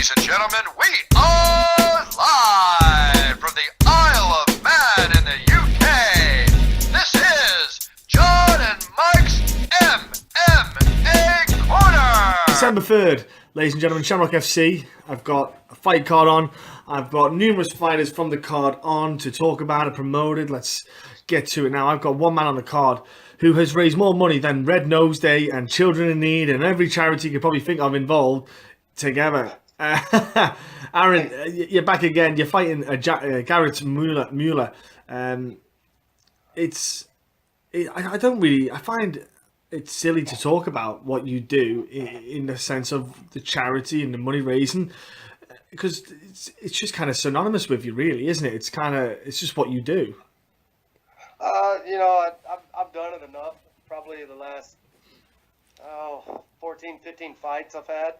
Ladies and gentlemen, we are live from the Isle of Man in the UK. This is John and Mike's MMA Corner. December 3rd, ladies and gentlemen, Shamrock FC. I've got a fight card on. I've got numerous fighters from the card on to talk about and promote it. Let's get to it now. I've got one man on the card who has raised more money than Red Nose Day and Children in Need and every charity you could probably think of involved together. Aaron, you're back again. You're fighting Garrett Mueller. I find it's silly to talk about what you do in the sense of the charity and the money raising, because it's just kind of synonymous with you, really, isn't it? It's just what you do. I've done it enough. Probably the last 14, 15 fights I've had.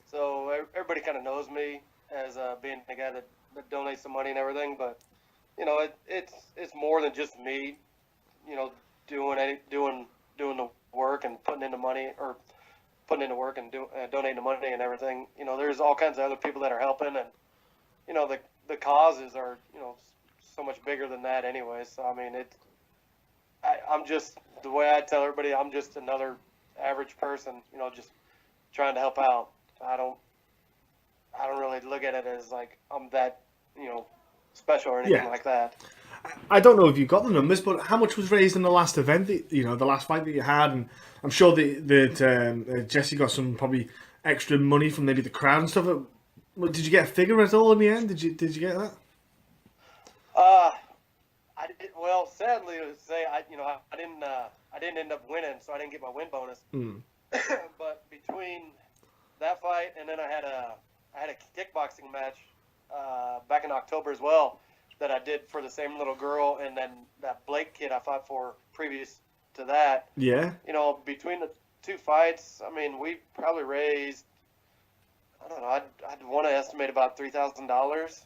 So everybody kind of knows me as being the guy that donates the money and everything. But it's more than just me. Doing the work and putting into money or putting into work and donating the money and everything. There's all kinds of other people that are helping, and the causes are so much bigger than that anyway. So I mean I'm just, the way I tell everybody, I'm just another average person, just trying to help out. I don't really look at it as like I'm that, special or anything like that. I don't know if you got the numbers, but how much was raised in the last event, the last fight that you had? And I'm sure that Jesse got some probably extra money from maybe the crowd and stuff. Did you get a figure at all in the end? Did you get that? I did, well, sadly to say, I didn't end up winning, so I didn't get my win bonus. But between that fight and then I had a kickboxing match back in October as well that I did for the same little girl, and then that Blake kid I fought for previous to that. Yeah. Between the two fights, I mean, we probably raised, I don't know, I'd want to estimate about $3,000.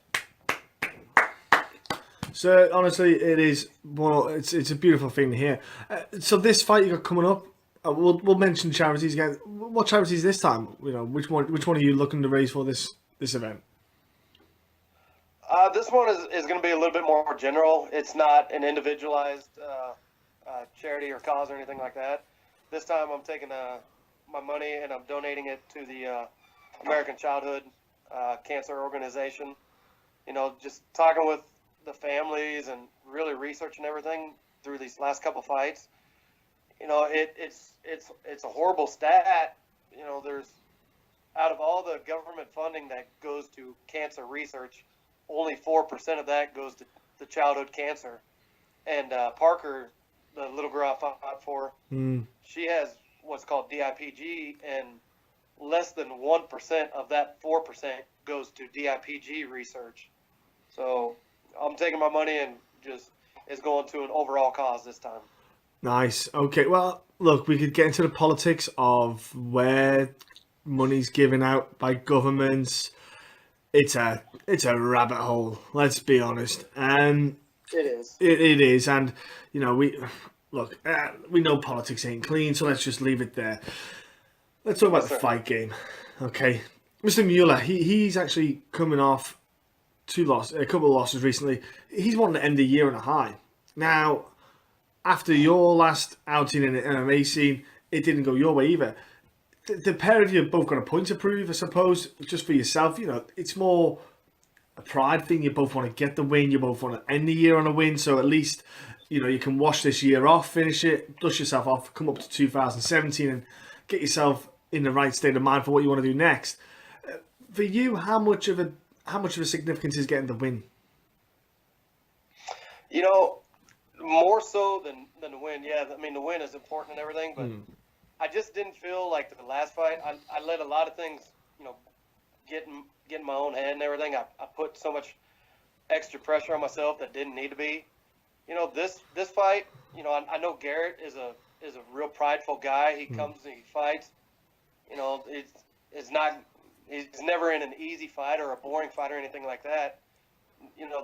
So honestly, it is. Well, it's a beautiful thing to hear. So this fight you got coming up, we'll mention charities again. What charities this time? Which one are you looking to raise for this event? This one is going to be a little bit more general. It's not an individualized charity or cause or anything like that. This time I'm taking my money and I'm donating it to the American Childhood Cancer Organization. Just talking with the families and really researching everything through these last couple fights. It's a horrible stat. There's, out of all the government funding that goes to cancer research, only 4% of that goes to childhood cancer. And Parker, the little girl I fought for, she has what's called DIPG, and less than 1% of that 4% goes to DIPG research. So I'm taking my money and just is going to an overall cause this time. Nice. Okay. Well, look, we could get into the politics of where money's given out by governments. It's a rabbit hole. Let's be honest. And it is. It is. And we know politics ain't clean, so let's just leave it there. Let's talk about the fight game. Okay, Mr. Mueller. He's actually coming off a couple of losses recently. He's wanting to end the year on a high. Now, after your last outing in the MMA scene, it didn't go your way either. The pair of you both got a point to prove, I suppose, just for yourself. It's more a pride thing. You both want to get the win. You both want to end the year on a win. So at least, you can wash this year off, finish it, dust yourself off, come up to 2017 and get yourself in the right state of mind for what you want to do next. For you, how much of a significance is getting the win? More so than the win. Yeah, I mean, the win is important and everything, but I just didn't feel like the last fight. I let a lot of things, get in my own head and everything. I put so much extra pressure on myself that didn't need to be. This fight, I know Garrett is a real prideful guy. He comes and he fights. He's never in an easy fight or a boring fight or anything like that.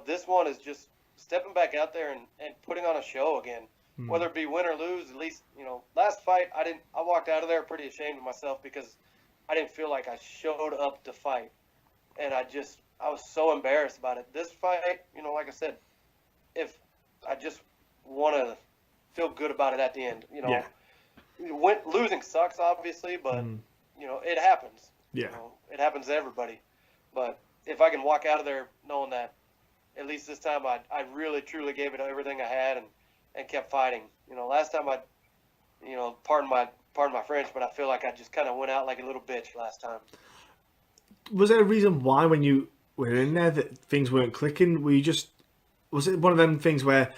This one is just stepping back out there and putting on a show again, whether it be win or lose. At least, last fight I walked out of there pretty ashamed of myself because I didn't feel like I showed up to fight. and I was so embarrassed about it. This fight, like I said, if I just want to feel good about it at the end, Yeah. Losing sucks, obviously, but it happens. Yeah. It happens to everybody. But if I can walk out of there knowing that at least this time I really truly gave it everything I had and kept fighting. Last time pardon my French, but I feel like I just kind of went out like a little bitch last time. Was there a reason why when you were in there that things weren't clicking? Was it one of them things where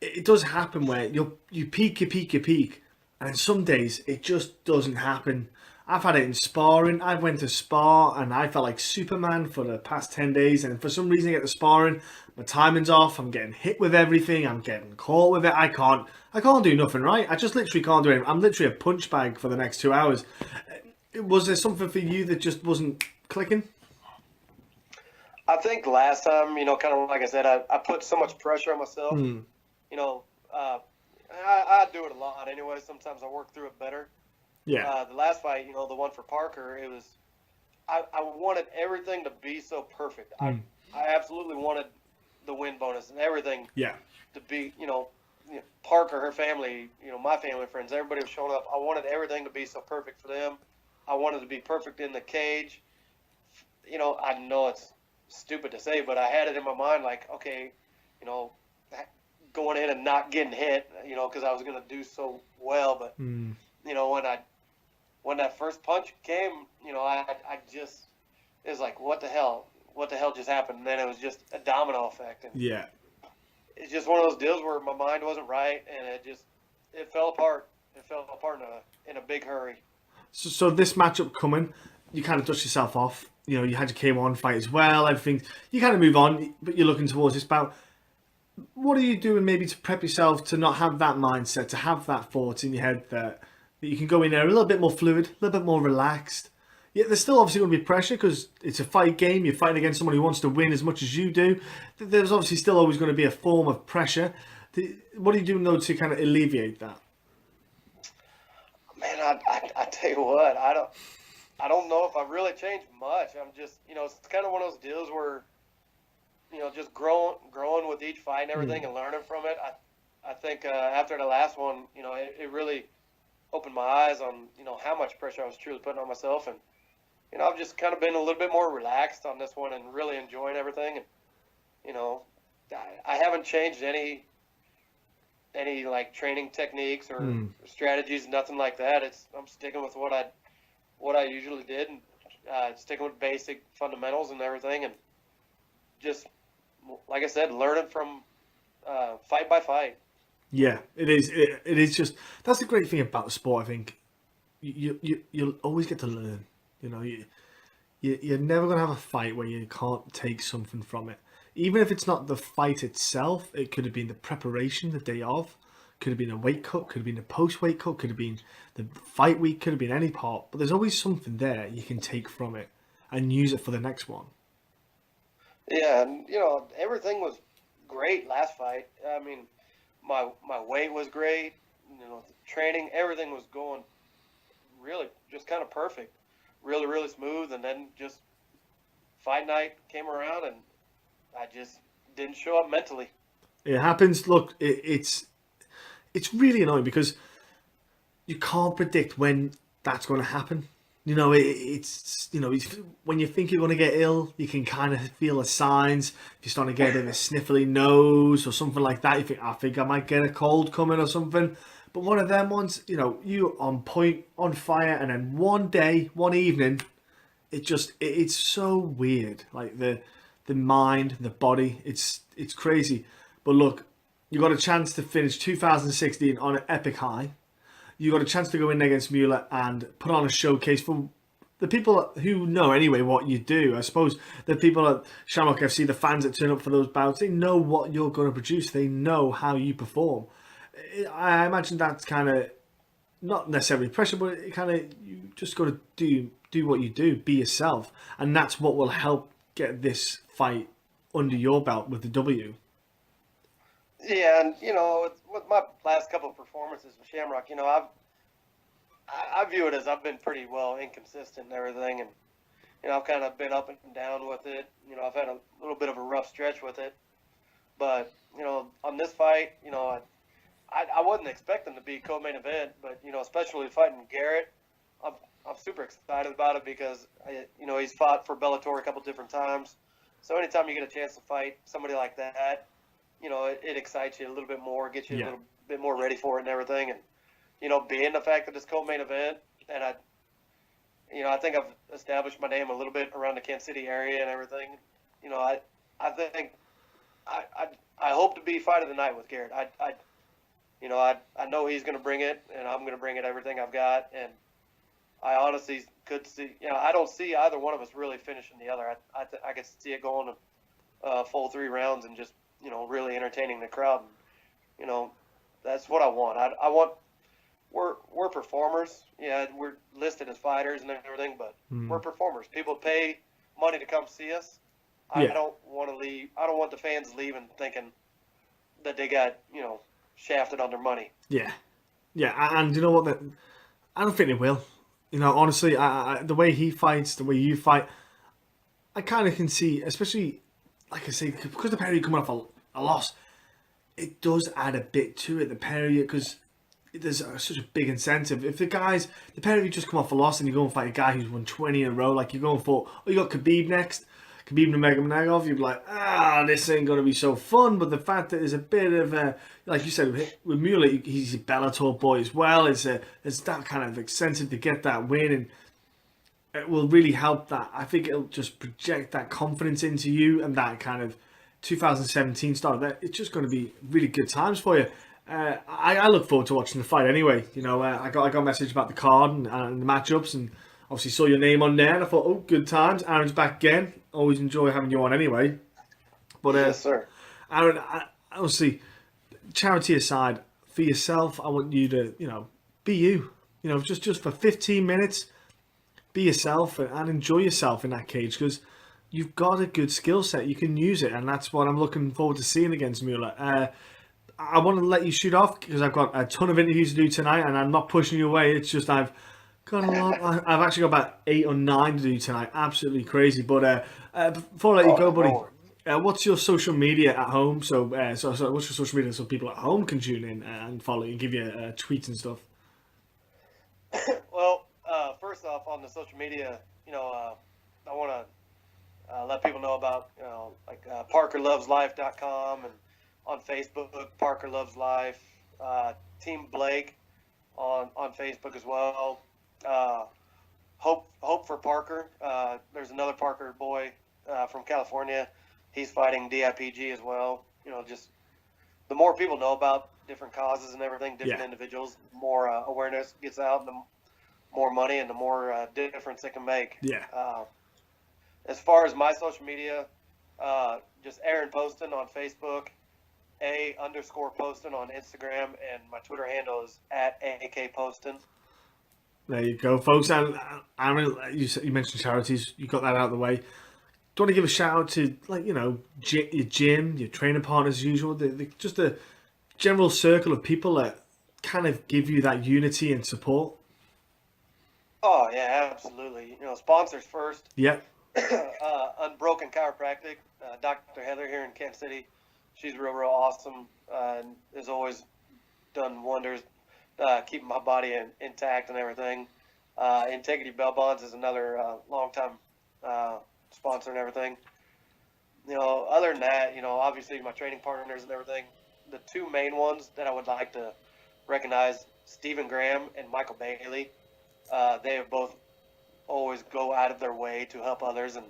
it does happen where you peak, and some days it just doesn't happen? I've had it in sparring. I went to spar and I felt like Superman for the past 10 days, and for some reason I get to sparring, my timing's off, I'm getting hit with everything, I'm getting caught with it, I can't do nothing right. I just literally can't do anything. I'm literally a punch bag for the next 2 hours. Was there something for you that just wasn't clicking? I think last time, kind of like I said, I put so much pressure on myself. I do it a lot anyway. Sometimes I work through it better. Yeah. The last fight, the one for Parker, it was, I wanted everything to be so perfect. I absolutely wanted the win bonus and everything to be, Parker, her family, my family, friends, everybody was showing up. I wanted everything to be so perfect for them. I wanted to be perfect in the cage. I know it's stupid to say, but I had it in my mind like, okay, going in and not getting hit, because I was going to do so well. But, when that first punch came, I just, it was like, what the hell just happened? And then it was just a domino effect. And it's just one of those deals where my mind wasn't right, and it fell apart. It fell apart in a big hurry. So this matchup coming, you kind of dust yourself off. You had your K1 fight as well, everything. You kind of move on, but you're looking towards this bout. What are you doing maybe to prep yourself to not have that mindset, to have that thought in your head that you can go in there a little bit more fluid, a little bit more relaxed? Yeah, there's still obviously going to be pressure because it's a fight game. You're fighting against someone who wants to win as much as you do. There's obviously still always going to be a form of pressure. What are you doing, though, to kind of alleviate that? Man, I tell you what, I don't know if I've really changed much. I'm just, it's kind of one of those deals where, just growing with each fight and everything and learning from it. I think after the last one, it really opened my eyes on, how much pressure I was truly putting on myself. And, I've just kind of been a little bit more relaxed on this one and really enjoying everything. And, I haven't changed any like training techniques or strategies, nothing like that. I'm sticking with what I usually did, and sticking with basic fundamentals and everything, and just like I said, learning from fight by fight. Yeah, it is. It is just, that's the great thing about the sport. I think you'll always get to learn. You're never gonna have a fight where you can't take something from it. Even if it's not the fight itself, it could have been the preparation the day of, could have been a weight cut, could have been a post-weight cut, could have been the fight week, could have been any part. But there's always something there you can take from it and use it for the next one. Yeah, and everything was great last fight. I mean, my weight was great. Training, everything was going really just kind of perfect, really, really smooth. And then just fight night came around, and I just didn't show up mentally. It happens. Look, it's really annoying because you can't predict when that's going to happen. It's when you think you're going to get ill, you can kind of feel the signs. If you're starting to get a sniffly nose or something like that, you think I might get a cold coming or something. But one of them ones, you on point, on fire, and then one day, one evening, it's so weird. Like the mind, the body, it's crazy. But look, you got a chance to finish 2016 on an epic high. You got a chance to go in against Mueller and put on a showcase for the people who know anyway what you do. I suppose the people at Shamrock FC, the fans that turn up for those bouts, they know what you're going to produce. They know how you perform. I imagine that's kind of not necessarily pressure, but it kind of, you just got to do what you do, be yourself, and that's what will help get this fight under your belt with the W. Yeah, and with my last couple of performances with Shamrock, I view it as I've been pretty well inconsistent and everything, and I've kind of been up and down with it. I've had a little bit of a rough stretch with it. But, on this fight, I wasn't expecting to be co-main event, but, especially fighting Garrett, I'm super excited about it because, he's fought for Bellator a couple different times. So anytime you get a chance to fight somebody like that, it excites you a little bit more, gets you a little bit more ready for it and everything. And, being the fact that it's co-main event, and I think I've established my name a little bit around the Kansas City area and everything. I think I hope to be fight of the night with Garrett. I know he's going to bring it, and I'm going to bring it everything I've got. And I honestly could see, I don't see either one of us really finishing the other. I could see it going a full 3 rounds and just, really entertaining the crowd. That's what I want. I want. We're performers. Yeah, we're listed as fighters and everything, but we're performers. People pay money to come see us. I don't want to leave. I don't want the fans leaving thinking that they got, shafted on their money. Yeah, and you know what? I don't think they will. Honestly, the way he fights, the way you fight, I kind of can see, especially, like I say, because the pair of you coming off a loss, it does add a bit to it, the pair of you, because there's such a big incentive. If the pair of you just come off a loss and you go and fight a guy who's won 20 in a row, like you're going for, you got Khabib next, Khabib Nurmagomedov, you'd be like, this ain't going to be so fun. But the fact that there's a bit of, like you said, with Mueller, he's a Bellator boy as well. It's that kind of incentive to get that win, and it will really help that. I think it'll just project that confidence into you, and that kind of 2017 start. It's just going to be really good times for you. I look forward to watching the fight anyway. I got a message about the card and the matchups, and obviously saw your name on there, and I thought, oh, good times. Aaron's back again. Always enjoy having you on anyway. But yes, sir. Aaron, honestly, charity aside, for yourself, I want you to, be you. Just for 15 minutes, be yourself and enjoy yourself in that cage, because you've got a good skill set. You can use it, and that's what I'm looking forward to seeing against Mueller. I want to let you shoot off because I've got a ton of interviews to do tonight, and I'm not pushing you away. It's just I've got a lot. I've actually got about 8 or 9 to do tonight. Absolutely crazy. But before I let you go, buddy, what's your social media at home? So what's your social media so people at home can tune in and follow you and give you tweets and stuff? Well, first off, on the social media, I want to let people know about, ParkerLovesLife.com, and on Facebook, Parker Loves Life, Team Blake on Facebook as well. Hope for Parker. There's another Parker boy from California. He's fighting DIPG as well. Just the more people know about different causes and everything, different individuals, the more awareness gets out, and the more money and the more difference it can make. Yeah. As far as my social media, just Aaron Poston on Facebook, _Poston on Instagram, and my Twitter handle is @AKPoston. There you go, folks. And Aaron, you mentioned charities. You got that out of the way. Do you want to give a shout out to, your gym, your training partners as usual, just a general circle of people that kind of give you that unity and support? Oh, yeah, absolutely. Sponsors first. Yeah. Unbroken Chiropractic, Dr. Heather here in Kansas City. She's real awesome, and has always done wonders, keeping my body intact and everything. Integrity Bell Bonds is another long-time sponsor and everything. Other than that, obviously my training partners and everything. The 2 main ones that I would like to recognize, Stephen Graham and Michael Bailey. They have both always go out of their way to help others, and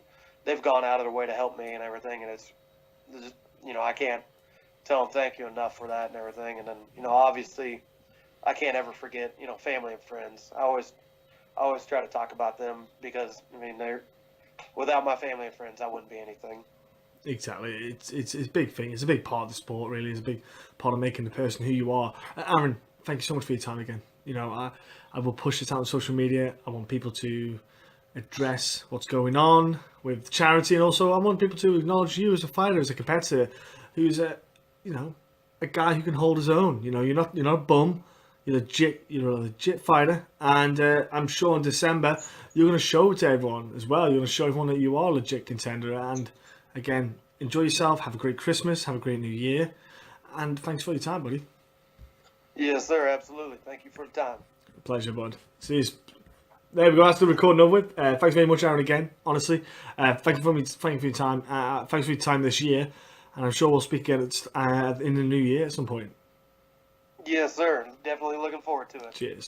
they've gone out of their way to help me and everything, and it's just, I can't tell them thank you enough for that and everything. And then, obviously I can't ever forget, family and friends. I always try to talk about them because, they're, without my family and friends, I wouldn't be anything. Exactly. It's a big thing. It's a big part of the sport, really. It's a big part of making the person who you are. Aaron, thank you so much for your time again. I will push this out on social media. I want people to address what's going on with charity, and also I want people to acknowledge you as a fighter, as a competitor, who's a guy who can hold his own. You're not a bum. You're a legit fighter, and I'm sure in December you're going to show it to everyone as well. You're going to show everyone that you are a legit contender. And again, enjoy yourself. Have a great Christmas. Have a great New Year. And thanks for your time, buddy. Yes, sir. Absolutely. Thank you for the time. Pleasure, bud. See you. There we go. That's the recording over with. Thanks very much, Aaron. Again, honestly, thank you for your time. Thanks for your time this year, and I'm sure we'll speak again in the new year at some point. Yes, sir. Definitely looking forward to it. Cheers.